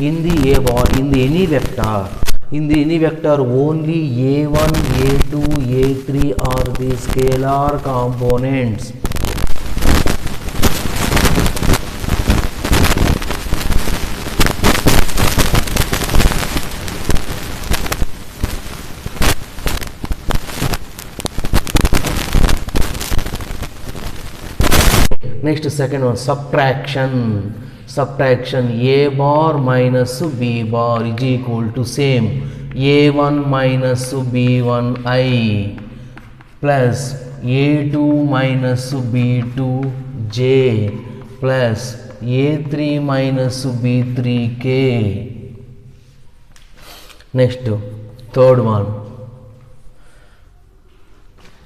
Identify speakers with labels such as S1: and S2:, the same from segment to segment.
S1: in the A bar, in the any vector, only A1, A2, A3 are the scalar components. Next, second one, subtraction. A bar minus B bar is equal to same A1 minus B1I plus A2 minus B2J plus A3 minus B3K. Next, third one,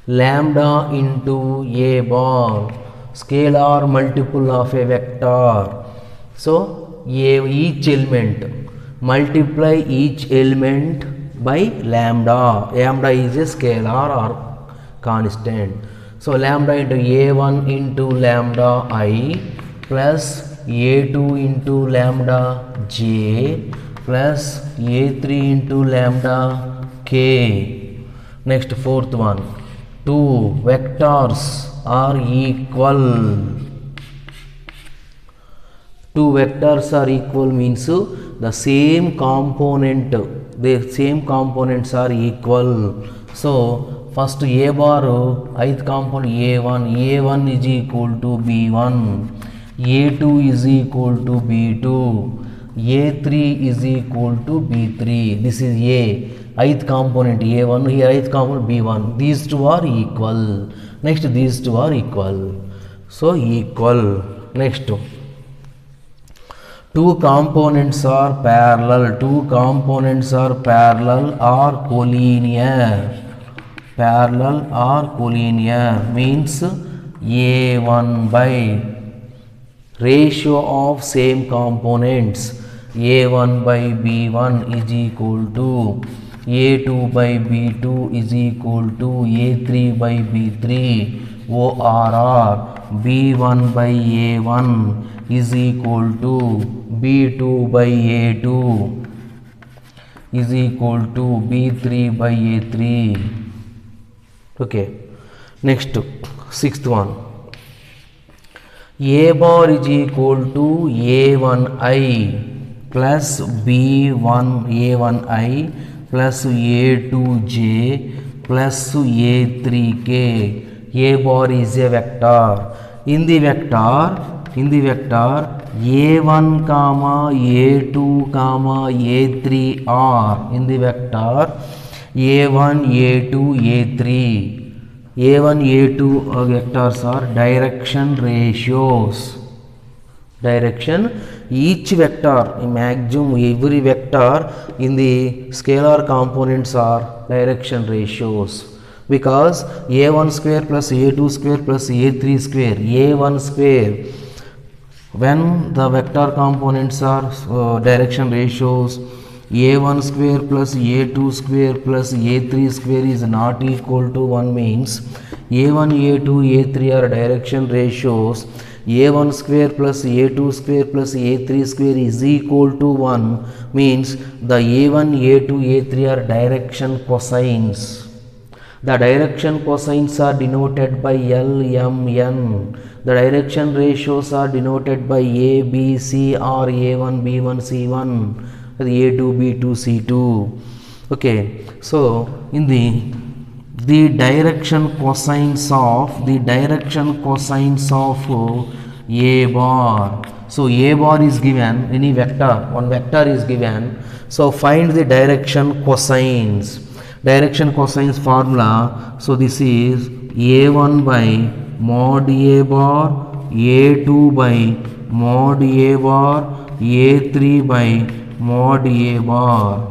S1: lambda into A bar, scalar multiple of a vector. So each element, multiply each element by lambda. Lambda is a scalar or constant. So lambda into A1 into lambda I plus A2 into lambda J plus A3 into lambda K. Next, fourth one, two vectors are equal. Two vectors are equal means the same component, the same components are equal. So first A bar, ith component A1 is equal to B1, A2 is equal to B2, A3 is equal to B3. This is A, ith component A1, here ith component B1. These two are equal. Next, these two are equal. So equal. Next, two components are parallel. Two components are parallel or collinear. Parallel or collinear means A1 by ratio of same components. A1 by B1 is equal to A2 by B2 is equal to A3 by B3. ORR B1 by A1 is equal to B2 by A2 is equal to B3 by A3. Okay. Next, sixth one. A bar is equal to A1I plus B1 A1I plus A2J plus A3K. A bar is a vector. In the vector A1 comma A2 comma A3 are in the vector A1 A2 A3. A1 A2 vectors are direction ratios. Direction, each vector, maximum every vector in the scalar components are direction ratios. Because A1 square plus A2 square plus A3 square, A1 square, when the vector components are direction ratios, A1 square plus A2 square plus A3 square is not equal to 1 means A1, A2, A3 are direction ratios. A1 square plus A2 square plus A3 square is equal to 1 means the A1, A2, A3 are direction cosines. The direction cosines are denoted by L, M, N. The direction ratios are denoted by A, B, C or A1, B1, C1, A2, B2, C2. Okay, so in the direction cosines of A bar. So A bar is given, any vector, one vector is given. So find the direction cosines. Direction cosines formula. So this is A1 by mod A bar, A2 by mod A bar, A3 by mod A bar.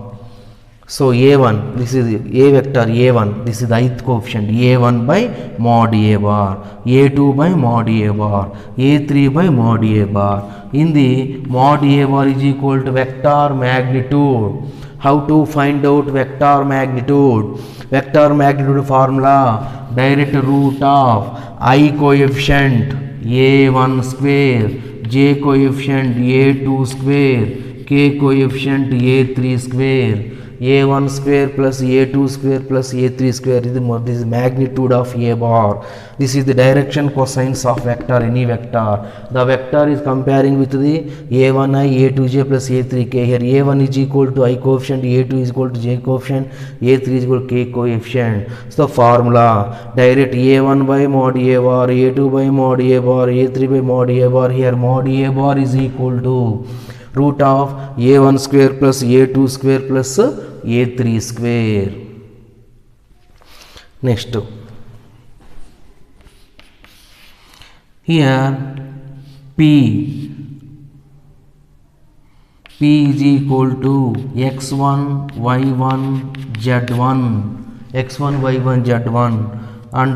S1: So A1, this is A vector A1, this is the ith coefficient, A1 by mod A bar, A2 by mod A bar, A3 by mod A bar. In the mod A bar is equal to vector magnitude. How to find out vector magnitude? Vector magnitude formula, direct root of I coefficient A1 square, J coefficient A2 square, k coefficient a3 square, a1 square plus a2 square plus a3 square is this is magnitude of a bar. This is the direction cosines of vector, any vector. The vector is comparing with the a1i a2j plus a3k. Here a1 is equal to I coefficient, a2 is equal to j coefficient, a3 is equal to k coefficient. So formula, direct a1 by mod a bar, a2 by mod a bar, a3 by mod a bar. Here mod a bar is equal to root of a1 square plus a2 square plus a3 square. Next, here P is equal to x1 y1 z1, x1 y1 z1, and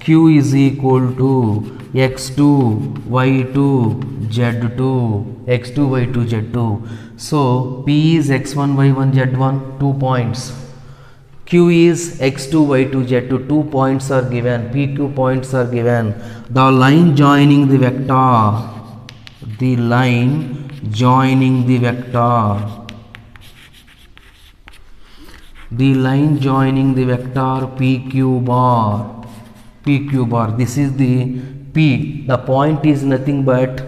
S1: Q is equal to x2 y2 z2, x2 y2 z2. So P is x1 y1 z1, 2 points. Q is x2 y2 z2, 2 points are given, PQ points are given. The line joining the vector, the line joining the vector, the line joining the vector PQ bar, PQ bar, this is the P. The point is nothing but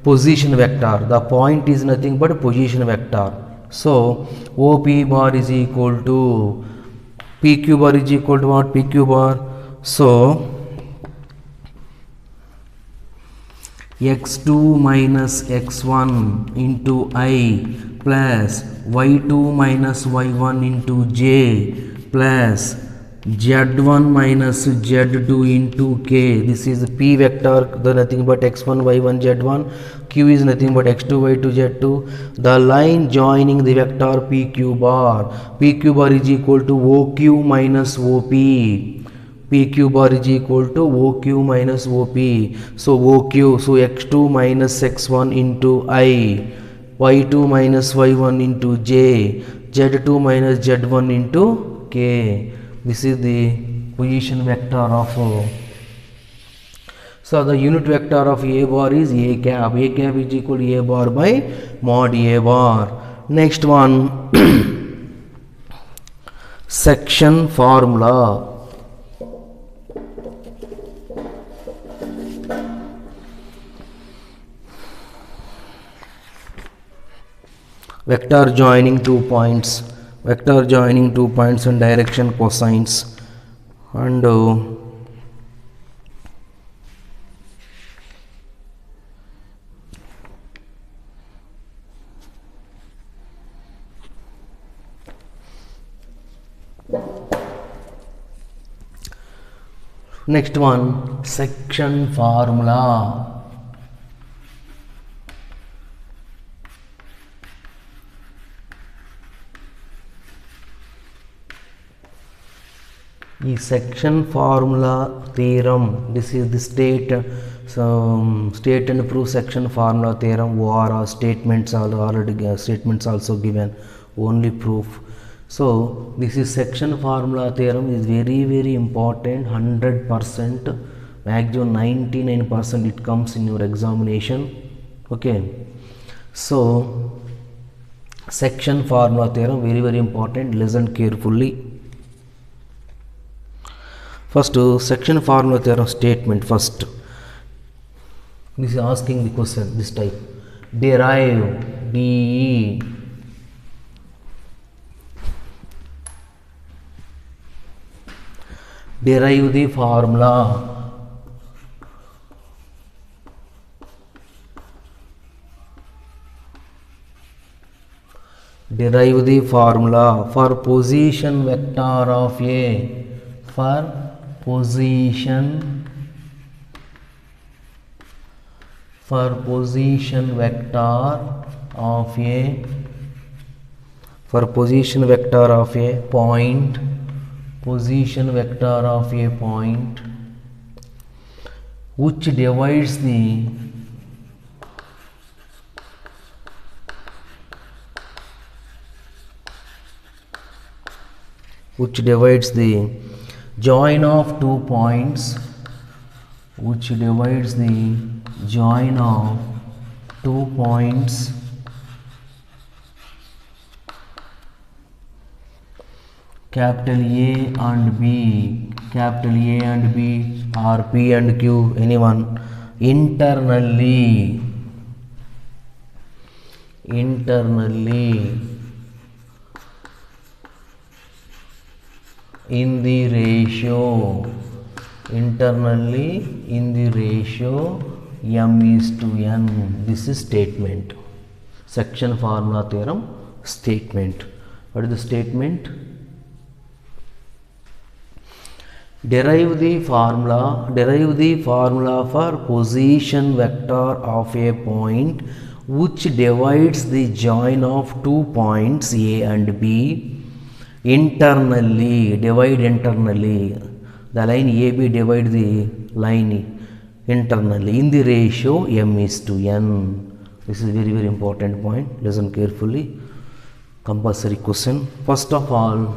S1: position vector, the point is nothing but position vector. So OP bar is equal to PQ bar is equal to what? PQ bar. So x2 minus x1 into I plus y2 minus y1 into j plus z1 minus z2 into k. This is P vector, the nothing but x1 y1 z1. Q is nothing but x2 y2 z2. The line joining the vector PQ bar, PQ bar is equal to OQ minus OP. PQ bar is equal to OQ minus OP. So OQ, so x2 minus x1 into I, y2 minus y1 into j, z2 minus z1 into k. This is the position vector of so the unit vector of A bar is A cap. A cap is equal to A bar by mod A bar. Next one, section formula. Vector joining 2 points, vector joining 2 points and direction cosines, and next one, section formula. The section formula theorem, this is the state and proof section formula theorem, or statements are already statements also given, only proof. So this is section formula theorem is very important, 100%, maximum 99% it comes in your examination. Okay, so section formula theorem very important, listen carefully. First, section formula theorem statement. First, this is asking the question this type: derive DE derive the formula for position vector of A, for position vector of A, for position vector of a point, position vector of a point which divides the join of 2 points, which divides the join of 2 points capital A and B, capital A and B or P and Q, anyone, internally in the ratio, internally in the ratio m:n. This is statement. Section formula theorem statement. What is the statement? Derive the formula for position vector of a point which divides the join of 2 points A and B internally. Divide internally. The line AB divide the line internally in the ratio m:n. This is very very important point. Listen carefully. Compulsory question. First of all,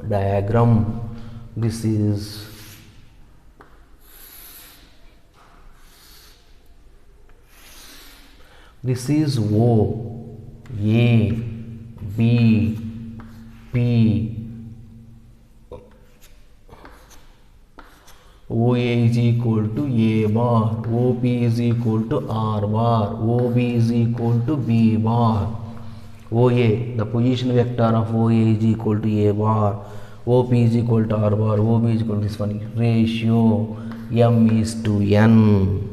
S1: diagram. This is O, A, B, P. OA is equal to A bar, OP is equal to R bar, OB is equal to B bar. OA, the position vector of OA is equal to A bar, OP is equal to R bar, OB is equal to this one. Ratio m:n.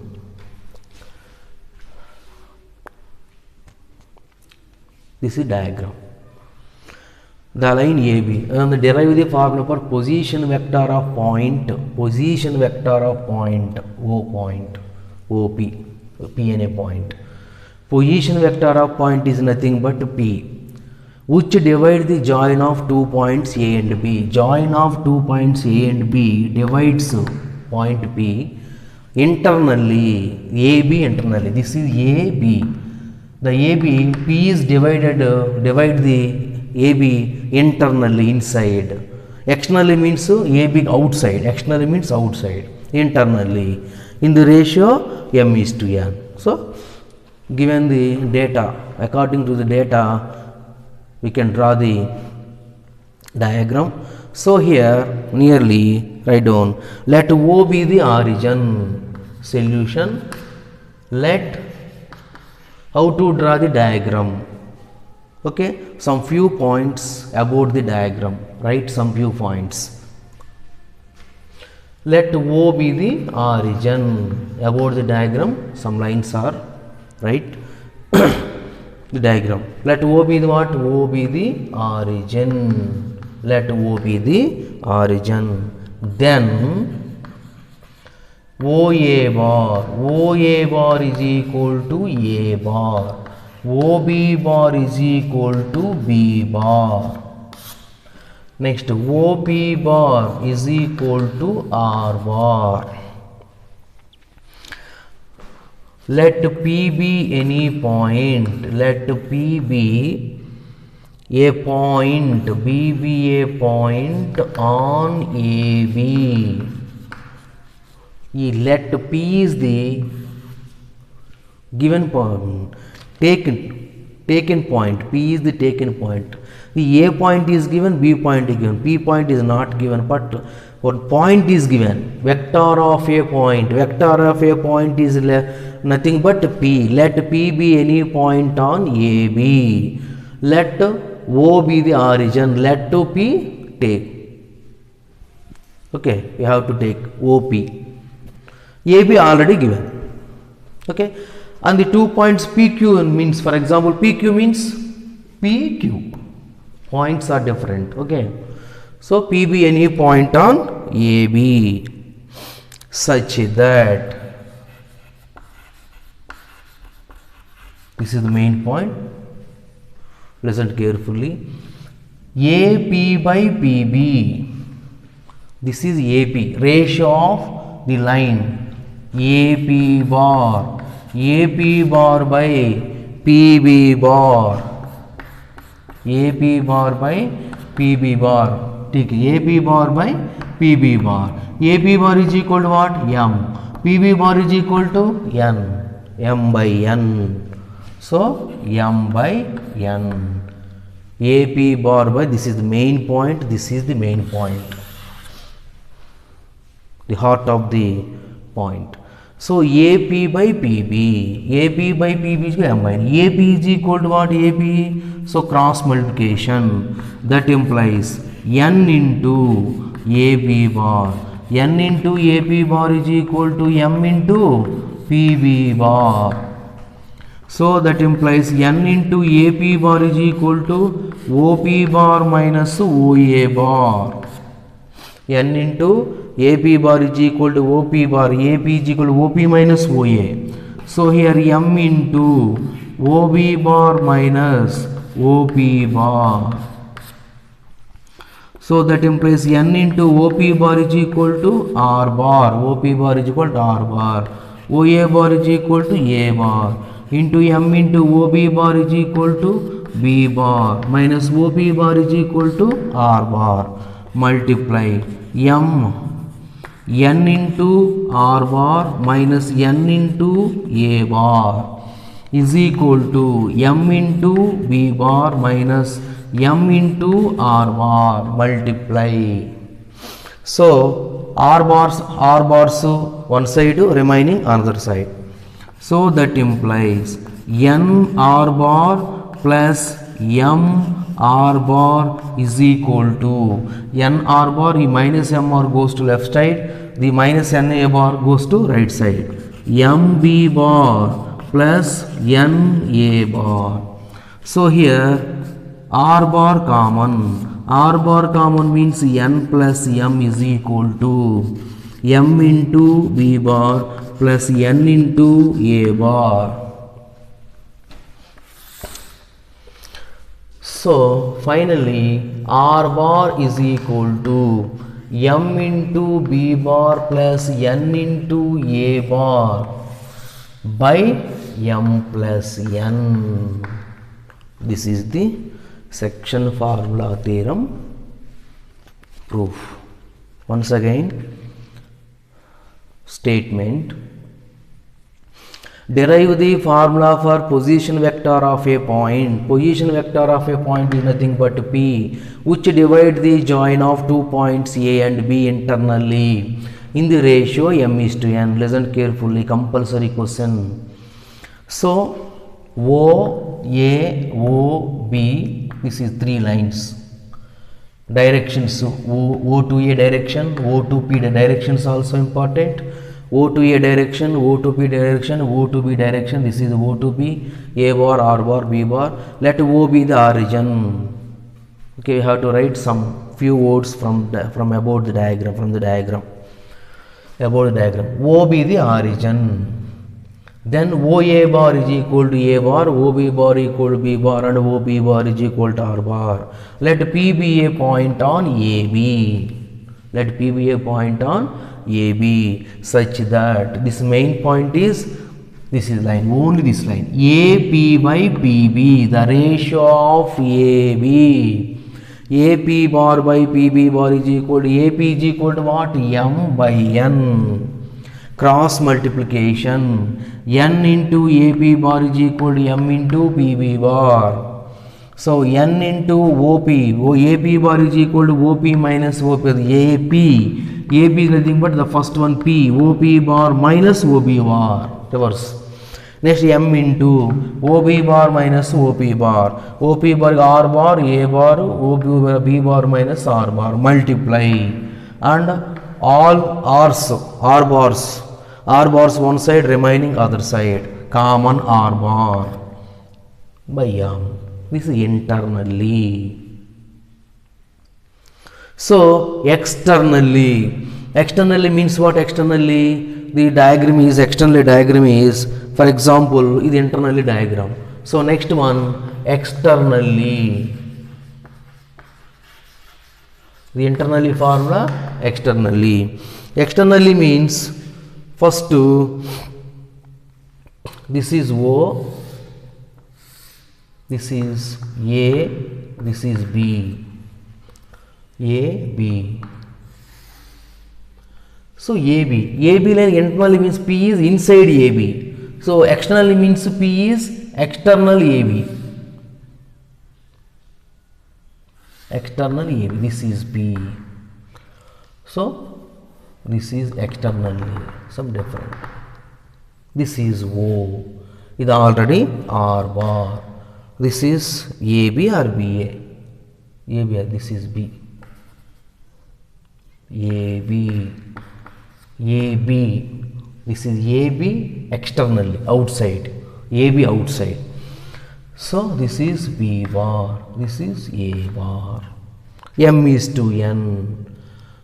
S1: This is diagram. The line AB, and derive the formula for position vector of point O point, OP, P and a point. Position vector of point is nothing but P, which divide the join of 2 points A and B. Join of 2 points A and B divides point P internally, AB internally. This is AB. The AB, P is divide the AB internally inside. Externally means AB outside. Externally means outside. Internally in the ratio m:n. So given the data, according to the data, we can draw the diagram. So here nearly write down, let O be the origin. Solution. Let, how to draw the diagram. Okay, some few points about the diagram. Write some few points. Let O be the origin. About the diagram, some lines are right. The diagram. Let O be the what? O be the origin. Let O be the origin. Then OA bar is equal to A bar. OB bar is equal to B bar. Next, OP bar is equal to R bar. Let P be any point. Let P be a point. B be a point on AB. Let P is the given point. Taken point. P is the taken point. The A point is given, B point is given, P point is not given, but one point is given. Vector of a point. Vector of a point is nothing but P. Let P be any point on AB. Let O be the origin. Let P take. Okay, we have to take OP. AB already given. Okay. And the 2 points PQ means, for example, PQ means PQ. Points are different. Okay. So P be any point on AB such that, this is the main point. Listen carefully. AP by PB. This is AP, ratio of the line. AP bar. AP bar by PB bar. AP bar by PB bar. Take AP bar by PB bar. AP bar is equal to what? M. PB bar is equal to N. M by N. So M by N. AP bar by, this is the main point, this is the main point, the heart of the point. So AP by PB, AP by PB is combined. AP is equal to what? AP. So cross multiplication, that implies N into AP bar. N into AP bar is equal to M into PB bar. So that implies N into AP bar is equal to OP bar minus OA bar. N into AP bar is equal to OP bar. AP is equal to OP minus OA. So here M into OB bar minus OP bar. So that implies N into OP bar is equal to R bar. OP bar is equal to R bar. OA bar is equal to A bar. Into M into OB bar is equal to B bar. Minus OP bar is equal to R bar. Multiply M. N into R bar minus N into A bar is equal to M into B bar minus M into R bar. Multiply. So R bars one side, remaining another side. So that implies N R bar plus M R bar is equal to N R bar, minus M R goes to left side, the minus N A bar goes to right side. M B bar plus N A bar. So here R bar common. R bar common means N plus M is equal to M into B bar plus N into A bar. So finally R bar is equal to M into B bar plus N into A bar by M plus N. This is the section formula theorem proof. Once again, statement: derive the formula for position vector of a point. Position vector of a point is nothing but P, which divide the join of 2 points A and B internally in the ratio M is to N. Listen carefully, compulsory question. So O, A, O, B, this is 3 lines. Directions, O to A direction, O to P directions also important. O to A direction, O to P direction, O to B direction. This is O to B, A bar, R bar, B bar. Let O be the origin. Okay, you have to write some few words from about the diagram, about the diagram. O be the origin. Then OA bar is equal to A bar, OB bar equal to B bar, and OP bar is equal to R bar. Let P be a point on AB. Let P be a point on AB such that this main point is, this is line, only this line, AP by PB, the ratio of AB. AP bar by PB bar is equal to, AP is equal to what? M by N. Cross multiplication, N into AP bar is equal to M into PB bar. So N into OP, AP bar is equal to OP minus OP, AP is nothing but the first one P, OP bar minus OB bar, reverse. Next M into OB bar minus OP bar, OP bar R bar, A bar, OB bar, B bar minus R bar, multiply, and all R bars one side, remaining other side, common R bar by M. This is internally. So externally means what? Externally, the diagram is, externally diagram is, for example, is internally diagram. So next one, externally. The internally formula, externally. Externally means, first this is O, this is A, this is B, A, B. So AB line internally means P is inside AB. So externally means P is external AB. external AB, this is B. So this is externally some different. This is O. This already R bar. This is AB or BA. AB, this is B. AB. AB. This is AB externally, outside. AB outside. So this is B bar. This is A bar. M is to N.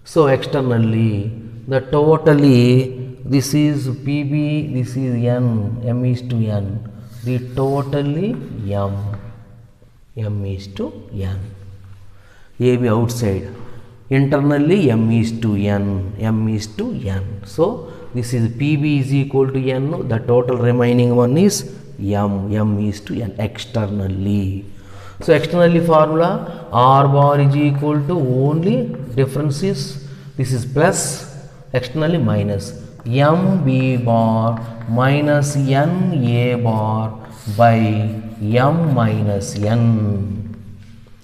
S1: So externally, the totally, this is PB, this is N, M is to N. The totally M is to N. AB outside. Internally, M is to N, M is to N. So this is PB is equal to N. The total remaining one is M is to N externally. So externally formula R bar is equal to only difference is this is plus, externally minus MB bar minus NA bar by M minus N.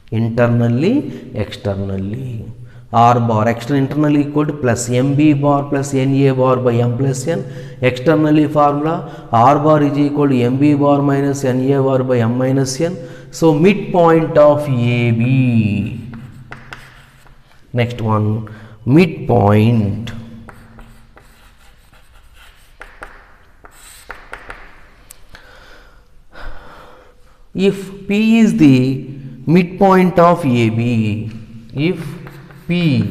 S1: Internally, externally. R bar external internally equal to plus MB bar plus NA bar by M plus N. Externally formula R bar is equal to MB bar minus NA bar by M minus N. So midpoint of AB. Next one, midpoint. If P is the midpoint of AB, if P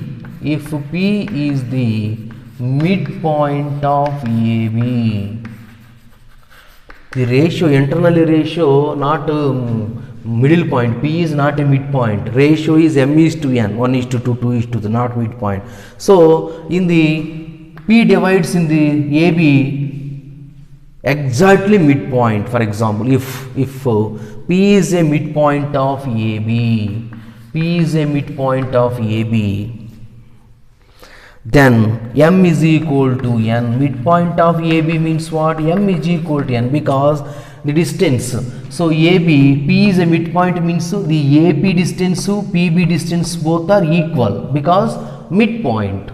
S1: is the midpoint of AB, the ratio, internally ratio, not middle point. P is not a midpoint. Ratio is M is to N, 1 is to 2, 2 is to the not midpoint. So in the P divides in the AB exactly midpoint. For example, if P is a midpoint of AB, P is a midpoint of AB, then M is equal to N. Midpoint of AB means what? M is equal to N because the distance. So AB, P is a midpoint means the AP distance, PB distance both are equal because midpoint.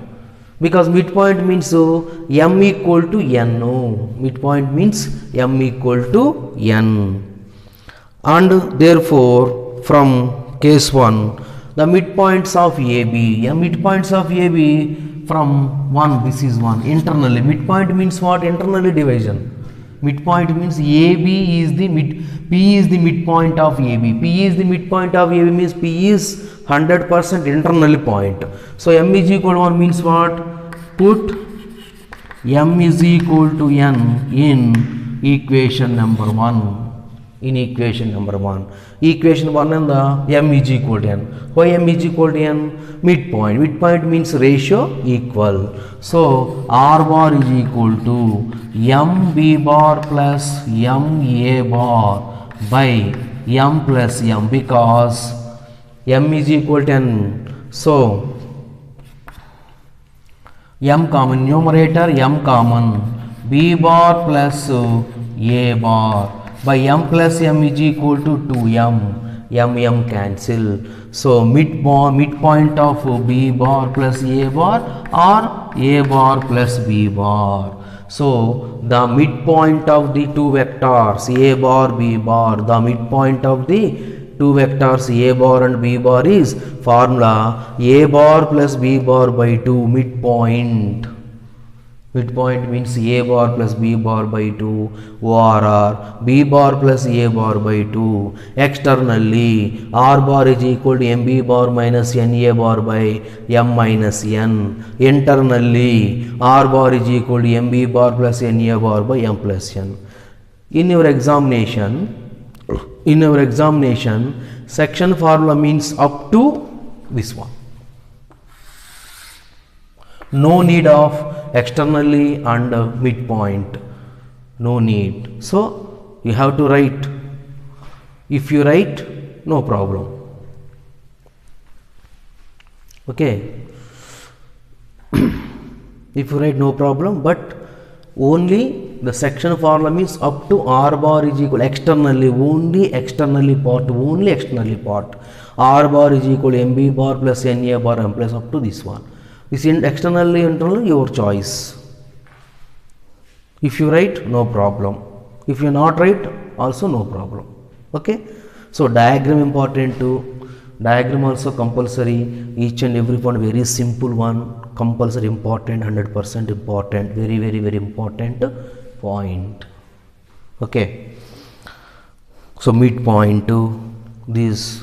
S1: Because midpoint means M equal to N. No, midpoint means M equal to N. And therefore, from case 1, the midpoints of AB, midpoints of AB from 1, this is 1, internally. Midpoint means what? Internally division. Midpoint means AB is the P is the midpoint of AB. P is the midpoint of AB means P is 100% internally point. So M is equal to 1 means what? Put M is equal to N in equation number 1. In equation number 1. Equation 1 and the M is equal to N. Why M is equal to N? Midpoint. Midpoint means ratio equal. So R bar is equal to MB bar plus MA bar by M plus M because M is equal to N. So M common, numerator M common, B bar plus A bar by M plus M is equal to 2M, M cancel. So midpoint of B bar plus A bar or A bar plus B bar. So the midpoint of the two vectors A bar, B bar, the midpoint of the two vectors A bar and B bar is formula A bar plus B bar by 2 midpoint. Midpoint means A bar plus B bar by 2 ORR, B bar plus A bar by 2. Externally, R bar is equal to MB bar minus NA bar by M minus N. Internally, R bar is equal to MB bar plus NA bar by M plus N. In your examination, section formula means up to this one. No need of externally and midpoint. No need. So you have to write. If you write, no problem. Okay. If you write, no problem, but only the section formula means up to r bar is equal externally part. R bar is equal to mb bar plus na bar m plus up to this one. This externally internal your choice. If you write, no problem. If you not write, also no problem. Okay. So diagram important too. Diagram also compulsory. Each and every point very simple one. Compulsory important, 100% important. Very important point. Okay. So midpoint to this